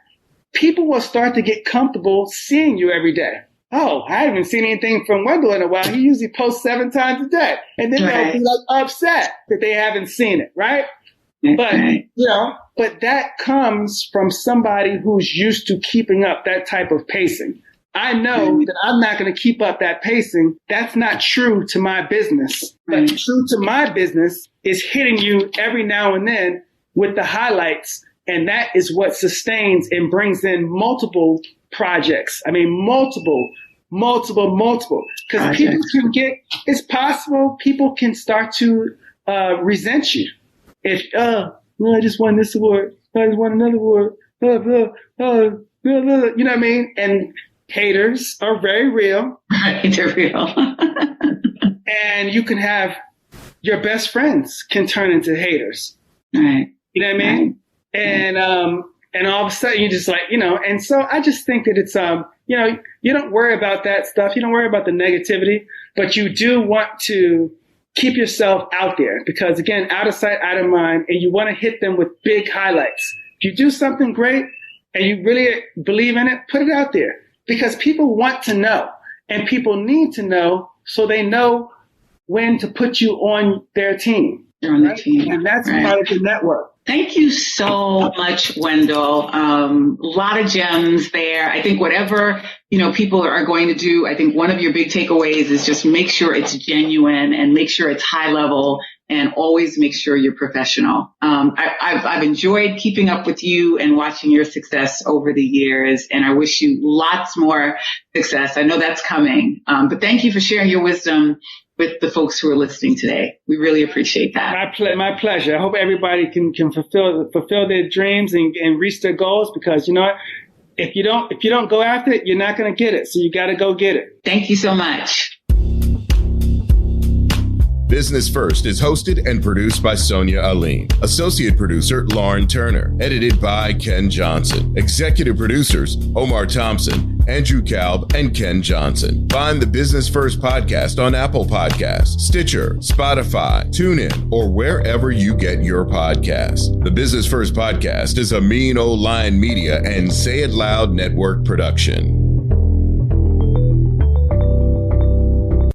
people will start to get comfortable seeing you every day. Oh, I haven't seen anything from Wendell in a while. He usually posts 7 times a day. And then they'll be like upset that they haven't seen it, right? But that comes from somebody who's used to keeping up that type of pacing. I know that I'm not going to keep up that pacing. That's not true to my business. But true to my business is hitting you every now and then with the highlights. And that is what sustains and brings in multiple projects. I mean, multiple. Because people it's possible people can start to resent you. If, I just won this award. I just won another award. You know what I mean? And haters are very real. Right, they're real. And you can have your best friends can turn into haters. Right. You know what I mean? Right. And all of a sudden you just like, and so I just think that it's, you don't worry about that stuff. You don't worry about the negativity, but you do want to keep yourself out there, because again, out of sight, out of mind, and you want to hit them with big highlights. If you do something great and you really believe in it, put it out there, because people want to know and people need to know, so they know when to put you on their team. On the team. And that's part of the network. Thank you so much, Wendell. A lot of gems there. I think whatever, people are going to do, I think one of your big takeaways is just make sure it's genuine and make sure it's high level and always make sure you're professional. I've enjoyed keeping up with you and watching your success over the years, and I wish you lots more success. I know that's coming. But thank you for sharing your wisdom with the folks who are listening today. We really appreciate that. My pleasure. I hope everybody can fulfill their dreams and reach their goals, because you know what? If you don't go after it, you're not going to get it. So you got to go get it. Thank you so much. Business First is hosted and produced by Sonia Aline. Associate producer, Lauren Turner. Edited by Ken Johnson. Executive producers, Omar Thompson, Andrew Kalb, and Ken Johnson. Find the Business First podcast on Apple Podcasts, Stitcher, Spotify, TuneIn, or wherever you get your podcasts. The Business First podcast is a Mean Old Lion Media and Say It Loud Network production.